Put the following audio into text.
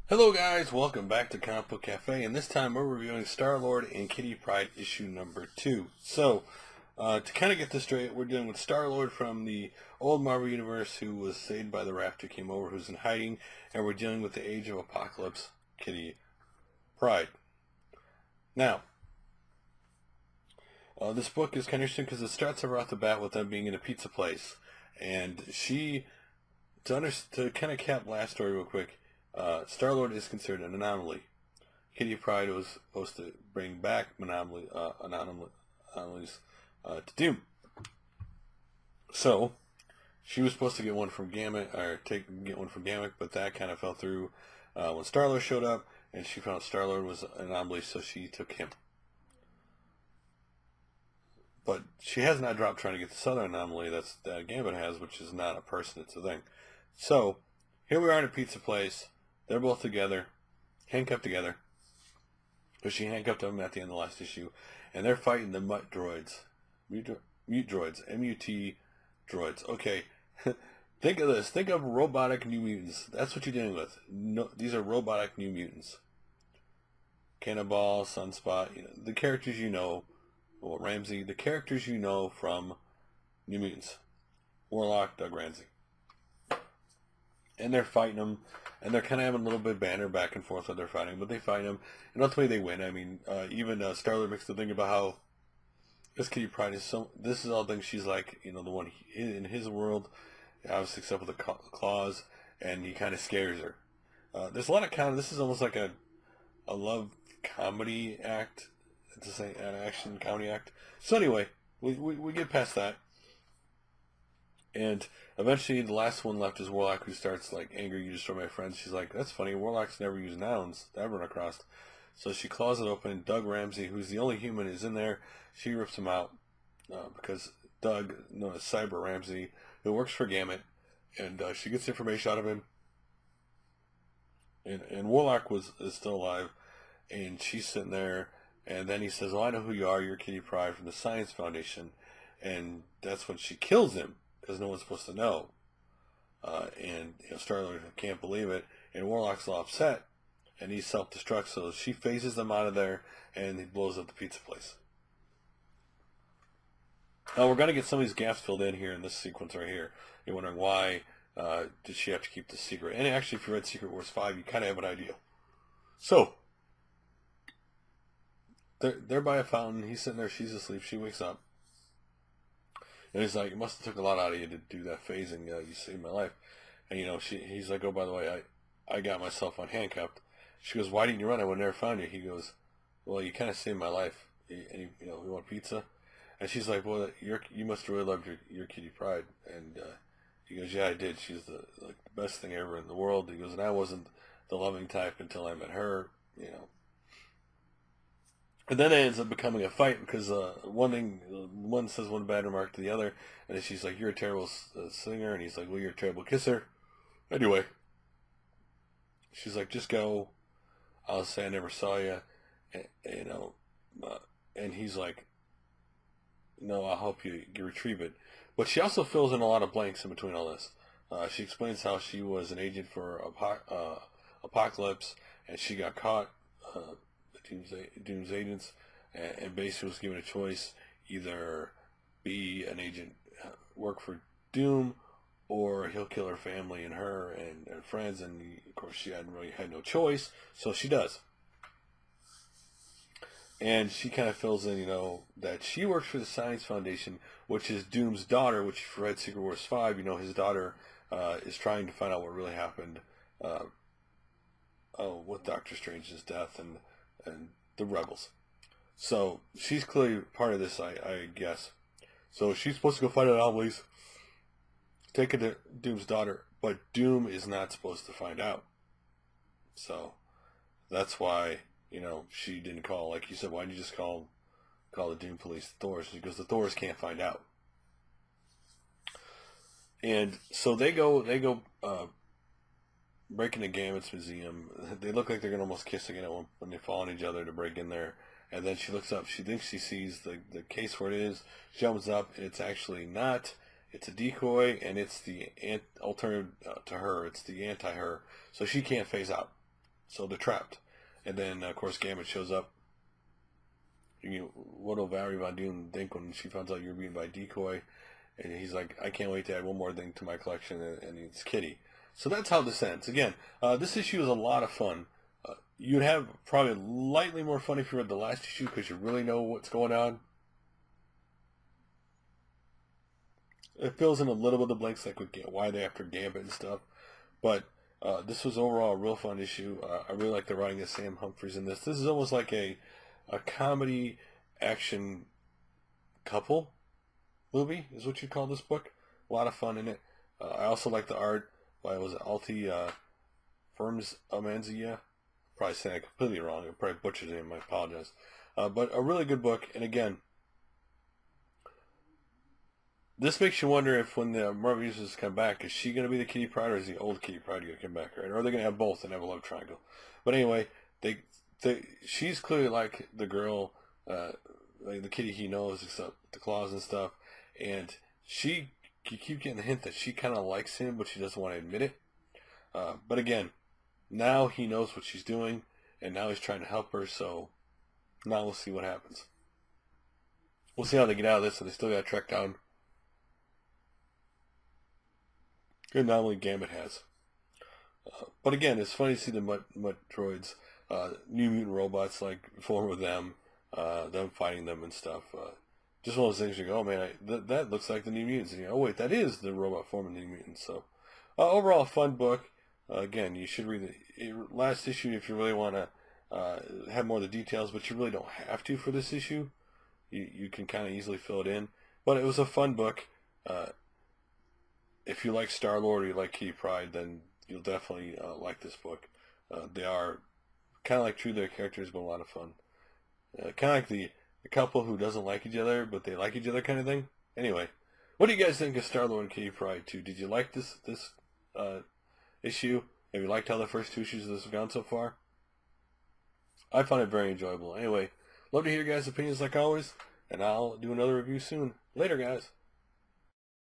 Hello guys, welcome back to Comic Book Cafe, and this time we're reviewing Star-Lord and Kitty Pryde issue number 2. So, to kind of get this straight, we're dealing with Star-Lord from the old Marvel Universe who was saved by the Raft who came over, who's in hiding, and we're dealing with the Age of Apocalypse, Kitty Pryde. Now, this book is kind of interesting because it starts right off the bat with them being in a pizza place, and to kind of cap last story real quick, Star-Lord is considered an anomaly. Kitty Pryde was supposed to bring back anomalies to Doom. So, she was supposed to get one from Gauntlet, but that kind of fell through when Star-Lord showed up, and she found Star-Lord was an anomaly, so she took him. But she has not dropped trying to get this other anomaly that Gambit has, which is not a person, it's a thing. So, here we are in a pizza place. They're both together, handcuffed together, because she handcuffed them at the end of the last issue, and they're fighting the Mut droids. Mute droids. M-U-T droids. Okay, think of this. Think of robotic New Mutants. That's what you're dealing with. No, these are robotic New Mutants. Cannonball, Sunspot, the characters you know, well, Ramsey, the characters you know from New Mutants. Warlock, Doug Ramsey. And they're fighting them, and they're kind of having a little bit of banter back and forth while they're fighting, but they fight them, and ultimately they win. I mean, even Star-Lord makes the thing about how this Kitty Pryde this is all things she's like, the one in his world, obviously except with the claws, and he kind of scares her. There's a lot of this is almost like a love comedy act, to say an action comedy act. So anyway, we get past that. And eventually, the last one left is Warlock, who starts like, "Angry, you destroy my friends." She's like, "That's funny. Warlock's never used nouns that I've run across." So she claws it open. Doug Ramsey, who's the only human, is in there. She rips him out because Doug, known as Cyber Ramsey, who works for Gambit, and she gets information out of him. And Warlock is still alive, and she's sitting there. And then he says, "Oh, I know who you are. You're Kitty Pryde from the Science Foundation," and that's when she kills him, because no one's supposed to know. And Star-Lord can't believe it, and Warlock's all upset, and he self-destructs, so she phases them out of there, and he blows up the pizza place. Now, we're going to get some of these gaps filled in here in this sequence right here. You're wondering why did she have to keep this secret? And actually, if you read Secret Wars 5, you kind of have an idea. So, they're by a fountain. He's sitting there. She's asleep. She wakes up. And he's like, "It must have took a lot out of you to do that phasing. You saved my life." And he's like, "Oh, by the way, I got myself unhandcuffed." She goes, "Why didn't you run? I would never found you." He goes, "Well, you kind of saved my life. And you want pizza?" And she's like, "Well, you must really love your Kitty Pryde." And he goes, "Yeah, I did. She's the best thing ever in the world." He goes, "And I wasn't the loving type until I met her." And then it ends up becoming a fight because one says one bad remark to the other, and then she's like, "You're a terrible singer," and he's like, "Well, you're a terrible kisser." Anyway, she's like, "Just go. I'll say I never saw you," and he's like, "No, I'll help you retrieve it." But she also fills in a lot of blanks in between all this. She explains how she was an agent for Apocalypse, and she got caught. Doom's agents, and basically was given a choice: either be an agent, work for Doom, or he'll kill her family and her and her friends. And of course, she had no choice, so she does. And she kind of fills in, that she works for the Science Foundation, which is Doom's daughter. Which, if you read Secret Wars 5, his daughter is trying to find out what really happened with Doctor Strange's death and the rebels. So she's clearly part of this, I guess. So she's supposed to go find anomalies, take it to Doom's daughter, but Doom is not supposed to find out. So that's why, she didn't call. Like you said, why didn't you just call the Doom police, Thors? Because the Thors can't find out. And so they go break into Gambit's museum. They look like they're going to almost kiss again when they fall on each other to break in there. And then she looks up. She thinks she sees the case where it is. Jumps up, and it's actually not. It's a decoy, and it's the alternative to her. It's the anti-her. So she can't phase out. so they're trapped. And then, of course, Gambit shows up. What'll Valerie Von Doom think when she finds out you're being by decoy? And he's like, I can't wait to add one more thing to my collection, and it's Kitty. So that's how this ends. Again, this issue is a lot of fun. You'd have probably lightly more fun if you read the last issue because you really know what's going on. It fills in a little bit of the blanks, like with why they after Gambit and stuff. But this was overall a real fun issue. I really like the writing of Sam Humphries in this. This is almost like a comedy action couple movie is what you'd call this book. A lot of fun in it. I also like the art by, was it Alti Firms Amanzia? Probably saying it completely wrong. I probably butchered his name. I apologize. But a really good book. And again, this makes you wonder if when the Marvel Universe come back, is she going to be the Kitty Pryde or is the old Kitty Pryde going to come back? Right? Or are they going to have both and have a love triangle? But anyway, she's clearly like the girl, like the Kitty he knows, except the claws and stuff. And you keep getting the hint that she kind of likes him, but she doesn't want to admit it. But again, now he knows what she's doing, and now he's trying to help her, so now we'll see what happens. We'll see how they get out of this, so they still got to track down who not only Gambit has. But again, it's funny to see the Mut droids, New Mutant robots, like, form with them fighting them and stuff. Just one of those things you go, oh man, that looks like the New Mutants. And you go, oh wait, that is the robot form of the New Mutants. So, overall, a fun book. Again, you should read the last issue if you really want to have more of the details, but you really don't have to for this issue. You can kind of easily fill it in. But it was a fun book. If you like Star-Lord or you like Kitty Pryde, then you'll definitely like this book. They are kind of like true to their characters, but a lot of fun. Kind of like the couple who doesn't like each other, but they like each other kind of thing. Anyway, what do you guys think of Star-Lord and Kitty Pryde 2? Did you like this issue? Have you liked how the first two issues of this have gone so far? I found it very enjoyable. Anyway, love to hear your guys' opinions like always, and I'll do another review soon. Later, guys.